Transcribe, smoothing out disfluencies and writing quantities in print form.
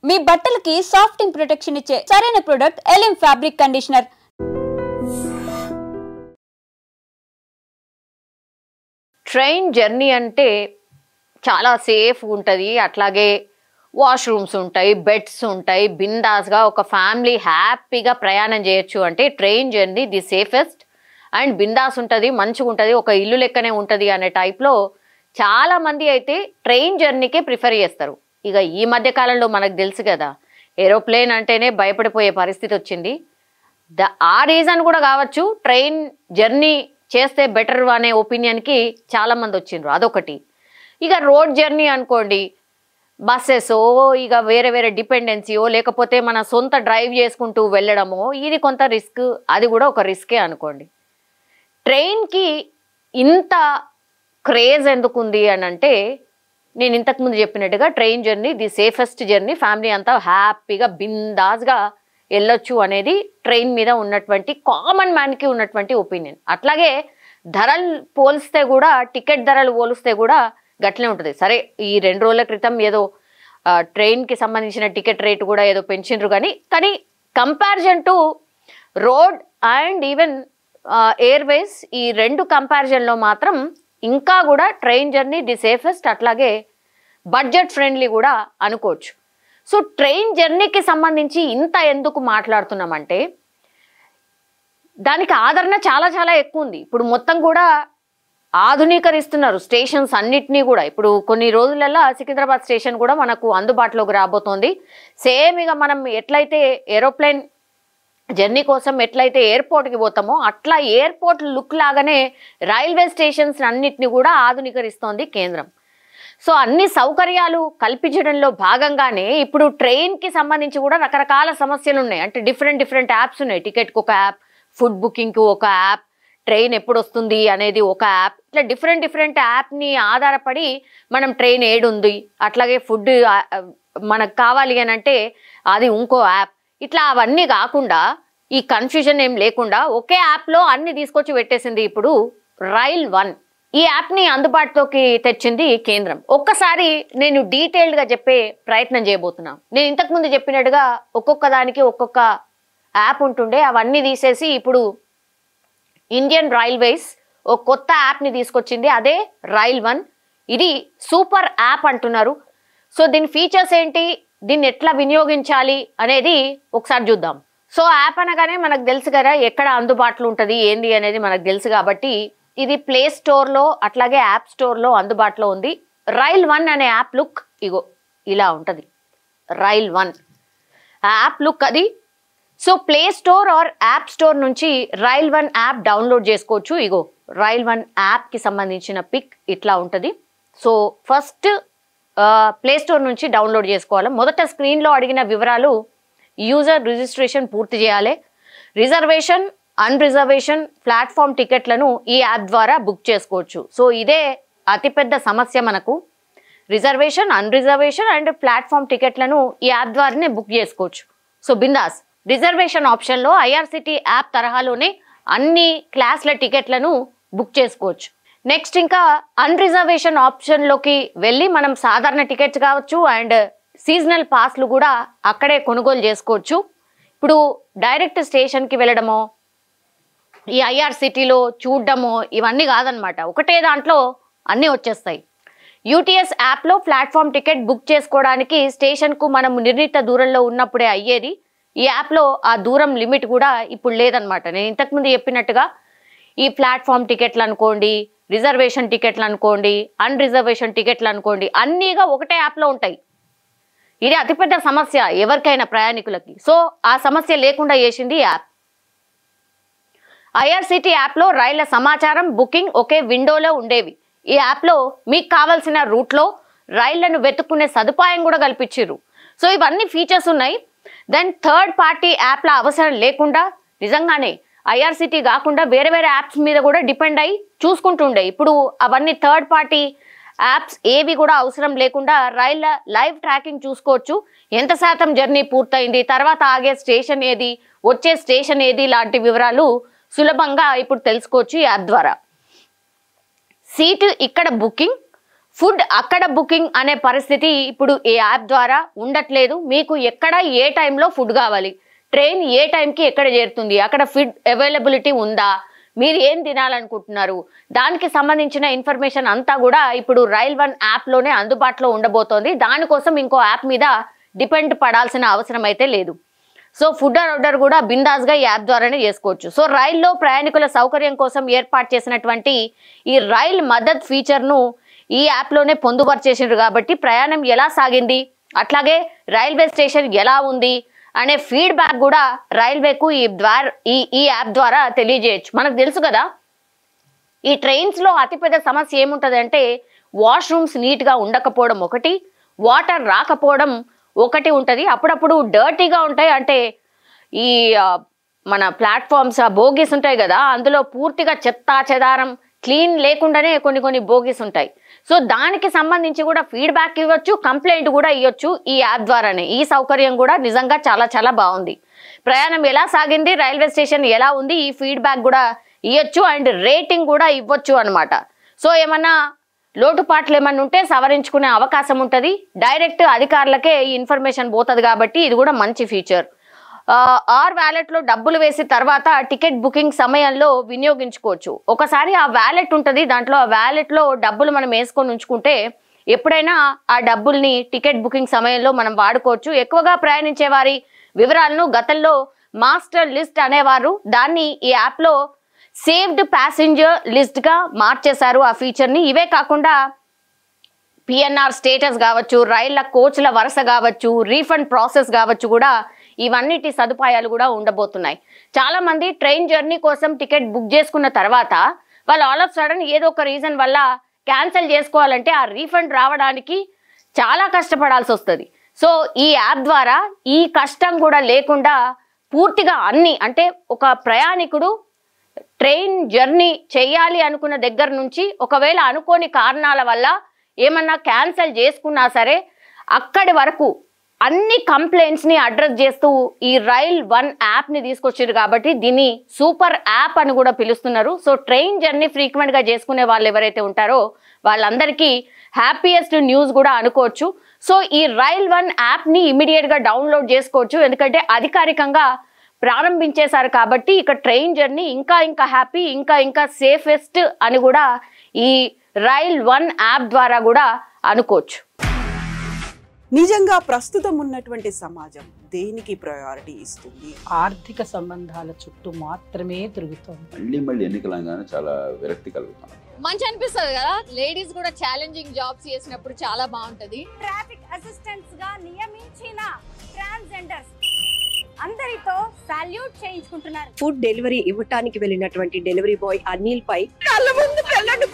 మీ బట్టలకి సాఫ్టింగ్ ప్రొటెక్షన్ ఇచ్చే సరైన ప్రొడక్ట్ ఎలిమ్ ఫ్యాబ్రిక్ కండిషనర్. ట్రైన్ జర్నీ అంటే చాలా సేఫ్ ఉంటుంది, అట్లాగే వాష్రూమ్స్ ఉంటాయి, బెడ్స్ ఉంటాయి, బిందాస్గా ఒక ఫ్యామిలీ హ్యాపీగా ప్రయాణం చేయొచ్చు. అంటే train journey the safest and bindaas ఉంటుంది, మంచిగా ఉంటుంది, ఒక ఇల్లు లెక్కనే ఉంటుంది అనే టైప్లో చాలామంది అయితే ట్రైన్ జర్నీకే ప్రిఫర్ చేస్తారు. ఇక ఈ మధ్య కాలంలో మనకు తెలుసు కదా, ఏరోప్లేన్ అంటేనే భయపడిపోయే పరిస్థితి వచ్చింది. ఆ రీజన్ కూడా కావచ్చు, ట్రైన్ జర్నీ చేస్తే బెటర్ అనే ఒపీనియన్కి చాలామంది వచ్చిండ్రు, అదొకటి. ఇక రోడ్ జర్నీ అనుకోండి, బస్సెసో ఇక వేరే వేరే డిపెండెన్సీయో లేకపోతే మన సొంత డ్రైవ్ చేసుకుంటూ వెళ్ళడమో ఇది కొంత రిస్క్, అది కూడా ఒక రిస్కే అనుకోండి. ట్రైన్కి ఇంత క్రేజ్ ఎందుకుంది అని అంటే, నేను ఇంతకుముందు చెప్పినట్టుగా train journey the safest journey, family అంతా హ్యాపీగా బిందాస్గా వెళ్ళొచ్చు అనేది ట్రైన్ మీద ఉన్నటువంటి కామన్ మ్యాన్కి ఉన్నటువంటి ఒపీనియన్. అట్లాగే ధరలు పోలిస్తే కూడా, టికెట్ ధరలు పోలిస్తే కూడా గట్లనే ఉంటుంది. సరే, ఈ 2 రోజుల క్రితం ఏదో ట్రైన్కి సంబంధించిన టికెట్ రేటు కూడా ఏదో పెంచిండ్రు, కానీ comparison to road and even Airways, ఈ 2 కంపారిజన్లో మాత్రం ఇంకా కూడా ట్రైన్ జర్నీ ది సేఫెస్ట్, అట్లాగే బడ్జెట్ ఫ్రెండ్లీ కూడా అనుకోవచ్చు. సో ట్రైన్ జర్నీకి సంబంధించి ఇంత ఎందుకు మాట్లాడుతున్నామంటే, దానికి ఆదరణ చాలా చాలా ఎక్కువ ఉంది. ఇప్పుడు మొత్తం కూడా ఆధునీకరిస్తున్నారు స్టేషన్స్ అన్నిటినీ కూడా. ఇప్పుడు కొన్ని రోజులలో సికింద్రాబాద్ స్టేషన్ కూడా మనకు అందుబాటులోకి రాబోతోంది. సేమ్ ఇక మనం ఎట్లయితే ఏరోప్లేన్ జర్నీ కోసం ఎట్లయితే ఎయిర్పోర్ట్కి పోతామో అట్లా ఎయిర్పోర్ట్ లుక్ లాగానే రైల్వే స్టేషన్స్ అన్నిటిని కూడా ఆధునీకరిస్తోంది కేంద్రం. సో అన్ని సౌకర్యాలు కల్పించడంలో భాగంగానే ఇప్పుడు ట్రైన్కి సంబంధించి కూడా రకరకాల సమస్యలు ఉన్నాయి. అంటే డిఫరెంట్ యాప్స్ ఉన్నాయి. టికెట్కి ఒక యాప్, ఫుడ్ బుకింగ్కి ఒక యాప్, ట్రైన్ ఎప్పుడు వస్తుంది అనేది ఒక యాప్, ఇట్లా డిఫరెంట్ యాప్ని ఆధారపడి మనం ట్రైన్ ఏడుంది, అట్లాగే ఫుడ్ మనకు కావాలి అని అంటే అది ఇంకో యాప్, ఇట్లా అవన్నీ కాకుండా ఈ కన్ఫ్యూజన్ ఏం లేకుండా ఒకే యాప్లో అన్ని తీసుకొచ్చి పెట్టేసింది ఇప్పుడు రైల్ 1. ఈ యాప్ని అందుబాటులోకి తెచ్చింది కేంద్రం. ఒక్కసారి నేను డీటెయిల్డ్గా చెప్పే ప్రయత్నం చేయబోతున్నాను. నేను ఇంతకుముందు చెప్పినట్టుగా ఒక్కొక్క దానికి ఒక్కొక్క యాప్ ఉంటుండే, అవన్నీ తీసేసి ఇప్పుడు ఇండియన్ రైల్వేస్ ఒక కొత్త యాప్ని తీసుకొచ్చింది, అదే రైల్ 1. ఇది సూపర్ యాప్ అంటున్నారు. సో దీని ఫీచర్స్ ఏంటి, దీన్ని ఎట్లా వినియోగించాలి అనేది ఒకసారి చూద్దాం. సో యాప్ అనగానే మనకు తెలుసు కదా ఎక్కడ అందుబాటులో ఉంటుంది ఏంది అనేది మనకు తెలుసు, కాబట్టి ఇది ప్లే స్టోర్లో అట్లాగే యాప్ స్టోర్లో అందుబాటులో ఉంది. రైల్ 1 అనే యాప్ లుక్ ఇగో ఇలా ఉంటుంది. రైల్ 1 యాప్ లుక్ అది. So play store or app store నుంచి రైల్ 1 యాప్ డౌన్లోడ్ చేసుకోవచ్చు. ఇగో రైల్ 1 యాప్కి సంబంధించిన పిక్ ఇట్లా ఉంటుంది. సో ఫస్ట్ ప్లే స్టోర్ నుంచి డౌన్లోడ్ చేసుకోవాలి. మొదట స్క్రీన్లో అడిగిన వివరాలు, యూజర్ రిజిస్ట్రేషన్ పూర్తి చేయాలి. రిజర్వేషన్, అన్రిజర్వేషన్, ప్లాట్ఫామ్ టికెట్లను ఈ యాప్ ద్వారా బుక్ చేసుకోవచ్చు. సో ఇదే అతిపెద్ద సమస్య మనకు. రిజర్వేషన్, అన్రిజర్వేషన్ అండ్ ప్లాట్ఫామ్ టికెట్లను ఈ యాప్ ద్వారానే బుక్ చేసుకోవచ్చు. సో బిందాస్. రిజర్వేషన్ ఆప్షన్లో ఐఆర్సిటీ యాప్ తరహాలోనే అన్ని క్లాస్ల టికెట్లను బుక్ చేసుకోవచ్చు. నెక్స్ట్ ఇంకా అన్రిజర్వేషన్ ఆప్షన్లోకి వెళ్ళి మనం సాధారణ టికెట్స్ కావచ్చు అండ్ సీజనల్ పాస్లు కూడా అక్కడే కొనుగోలు చేసుకోవచ్చు. ఇప్పుడు డైరెక్ట్ స్టేషన్కి వెళ్ళడమో ఈ ఐఆర్సిటీలో చూడడమో ఇవన్నీ కాదనమాట, ఒకటే దాంట్లో అన్నీ వచ్చేస్తాయి. యూటీఎస్ యాప్లో ప్లాట్ఫామ్ టికెట్ బుక్ చేసుకోవడానికి స్టేషన్కు మనం నిర్ణీత దూరంలో ఉన్నప్పుడే అయ్యేది. ఈ యాప్లో ఆ దూరం లిమిట్ కూడా ఇప్పుడు లేదనమాట. నేను ఇంతకుముందు చెప్పినట్టుగా ఈ ప్లాట్ఫామ్ టికెట్లు అనుకోండి, రిజర్వేషన్ టికెట్లు అనుకోండి, అన్రిజర్వేషన్ టికెట్లు అనుకోండి, అన్నీగా ఒకటే యాప్లో ఉంటాయి. ఇది అతిపెద్ద సమస్య ఎవరికైనా ప్రయాణికులకి. సో ఆ సమస్య లేకుండా చేసింది యాప్. ఐఆర్సిటీ యాప్లో రైళ్ల సమాచారం, బుకింగ్ ఒకే విండోలో ఉండేవి. ఈ యాప్లో మీకు కావాల్సిన రూట్లో రైళ్లను వెతుక్కునే సదుపాయం కూడా కల్పించారు. సో ఇవన్నీ ఫీచర్స్ ఉన్నాయి. దెన్ థర్డ్ పార్టీ యాప్ల అవసరం లేకుండా నిజంగానే ఐఆర్సిటీ కాకుండా వేరే వేరే యాప్స్ మీద కూడా డిపెండ్ అయ్యి చూసుకుంటుండే. ఇప్పుడు అవన్నీ థర్డ్ పార్టీ యాప్స్ ఏవి కూడా అవసరం లేకుండా రైళ్ల లైవ్ ట్రాకింగ్ చూసుకోవచ్చు. ఎంత శాతం జర్నీ పూర్తయింది, తర్వాత ఆగే స్టేషన్ ఏది, వచ్చే స్టేషన్ ఏది లాంటి వివరాలు సులభంగా ఇప్పుడు తెలుసుకోవచ్చు ఈ యాప్ ద్వారా. సీటు ఇక్కడ బుకింగ్, ఫుడ్ అక్కడ బుకింగ్ అనే పరిస్థితి ఇప్పుడు ఈ యాప్ ద్వారా ఉండట్లేదు. మీకు ఎక్కడ ఏ టైంలో ఫుడ్ కావాలి, ట్రైన్ ఏ టైంకి ఎక్కడ చేరుతుంది, అక్కడ ఫుడ్ అవైలబిలిటీ ఉందా, మీరు ఏం తినాలనుకుంటున్నారు, దానికి సంబంధించిన ఇన్ఫర్మేషన్ అంతా కూడా ఇప్పుడు రైల్1 యాప్లోనే అందుబాటులో ఉండబోతోంది. దానికోసం ఇంకో యాప్ మీద డిపెండ్ పడాల్సిన అవసరం అయితే లేదు. సో ఫుడ్ ఆర్డర్ కూడా బిందాస్గా ఈ యాప్ ద్వారానే చేసుకోవచ్చు. సో రైల్లో ప్రయాణికుల సౌకర్యం కోసం ఏర్పాటు చేసినటువంటి ఈ రైల్ మదద్ ఫీచర్ను ఈ యాప్లోనే పొందుపరిచేసారు కాబట్టి ప్రయాణం ఎలా సాగింది, అట్లాగే రైల్వే స్టేషన్ ఎలా ఉంది అనే ఫీడ్బ్యాక్ కూడా రైల్వేకు ఈ యాప్ ద్వారా తెలియజేయచ్చు. మనకు తెలుసు కదా, ఈ ట్రైన్స్లో అతిపెద్ద సమస్య ఏముంటుంది అంటే వాష్రూమ్స్ నీట్గా ఉండకపోవడం ఒకటి, వాటర్ రాకపోవడం ఒకటి ఉంటుంది. అప్పుడప్పుడు డర్టీగా ఉంటాయి. అంటే ఈ మన ప్లాట్ఫామ్స్ బోగీస్ ఉంటాయి కదా, అందులో పూర్తిగా చెత్త చెదారం క్లీన్ లేకుండానే కొన్ని బోగీస్ ఉంటాయి. సో దానికి సంబంధించి కూడా ఫీడ్బ్యాక్ ఇవ్వచ్చు, కంప్లైంట్ కూడా ఇవ్వచ్చు ఈ యాప్ ద్వారానే. ఈ సౌకర్యం కూడా నిజంగా చాలా బాగుంది. ప్రయాణం ఎలా సాగింది, రైల్వే స్టేషన్ ఎలా ఉంది, ఈ ఫీడ్బ్యాక్ కూడా ఇవ్వచ్చు అండ్ రేటింగ్ కూడా ఇవ్వచ్చు అనమాట. సో ఏమన్నా లోటుపాట్లు ఏమన్నా ఉంటే సవరించుకునే అవకాశం ఉంటుంది. డైరెక్ట్ అధికారులకే ఈ ఇన్ఫర్మేషన్ పోతుంది కాబట్టి ఇది కూడా మంచి ఫీచర్. వ్యాలెట్లో డబ్బులు వేసి తర్వాత టికెట్ బుకింగ్ సమయంలో వినియోగించుకోవచ్చు. ఒకసారి ఆ వ్యాలెట్ ఉంటుంది, దాంట్లో ఆ వ్యాలెట్లో డబ్బులు మనం వేసుకొని ఉంచుకుంటే ఎప్పుడైనా ఆ డబ్బుల్ని టికెట్ బుకింగ్ సమయంలో మనం వాడుకోవచ్చు. ఎక్కువగా ప్రయాణించే వారి వివరాలను గతంలో మాస్టర్ లిస్ట్ అనేవారు, దాన్ని ఈ యాప్లో సేవ్డ్ ప్యాసింజర్ లిస్ట్గా మార్చేశారు ఆ ఫీచర్ని. ఇవే కాకుండా పిఎన్ఆర్ స్టేటస్ కావచ్చు, రైళ్ల కోచ్ల వరుస కావచ్చు, రీఫండ్ ప్రాసెస్ కావచ్చు, కూడా ఇవన్నిటి సదుపాయాలు కూడా ఉండబోతున్నాయి. చాలా మంది ట్రైన్ జర్నీ కోసం టికెట్ బుక్ చేసుకున్న తర్వాత వాళ్ళు ఆల్ ఆఫ్ సడన్ ఏదో ఒక రీజన్ వల్ల క్యాన్సిల్ చేసుకోవాలంటే ఆ రీఫండ్ రావడానికి చాలా కష్టపడాల్సి వస్తుంది. సో ఈ యాప్ ద్వారా ఈ కష్టం కూడా లేకుండా పూర్తిగా అన్ని, అంటే ఒక ప్రయాణికుడు ట్రైన్ జర్నీ చేయాలి అనుకున్న దగ్గర నుంచి ఒకవేళ అనుకోని కారణాల వల్ల ఏమన్నా క్యాన్సిల్ చేసుకున్నా సరే అక్కడి వరకు అన్ని కంప్లైంట్స్ని అడ్రస్ చేస్తూ ఈ రైల్1 యాప్ని తీసుకొచ్చారు కాబట్టి దీన్ని సూపర్ యాప్ అని కూడా పిలుస్తున్నారు. సో ట్రైన్ జర్నీ ఫ్రీక్వెంట్గా చేసుకునే వాళ్ళు ఎవరైతే ఉంటారో వాళ్ళందరికీ హ్యాపీయెస్ట్ న్యూస్ కూడా అనుకోవచ్చు. సో ఈ రైల్1 యాప్ని ఇమీడియట్గా డౌన్లోడ్ చేసుకోవచ్చు, ఎందుకంటే అధికారికంగా ప్రారంభించేశారు కాబట్టి ఇక ట్రైన్ జర్నీ ఇంకా హ్యాపీ, ఇంకా సేఫెస్ట్ అని కూడా ఈ రైల్1 యాప్ ద్వారా కూడా అనుకోవచ్చు. నిజంగా ప్రస్తుతం ఉన్నటువంటి సమాజం దేనికి ప్రయారిటీ ఇస్తుంది? ఆర్థిక సంబంధాల చుట్టూ మాత్రమే తిరుగుతోంది. మళ్ళీ ఎన్నికలంగానే చాలా విరక్తి కలుగుతాం. మంచి అనిపిస్తుంది కదా, లేడీస్ కూడా ఛాలెంజింగ్ జాబ్స్ చేసినప్పుడు చాలా బాగుంటది. ట్రాఫిక్ అసిస్టెంట్స్ గా నియమించిన ట్రాన్స్జెండర్స్ అందరితో సాల్యూట్ చేయించుకుంటున్నారు. ఫుడ్ డెలివరీ ఇవ్వటానికి వెళ్ళినటువంటి డెలివరీ బాయ్ అనిల్ పై కళ్ళ ముందు పెళ్ళండి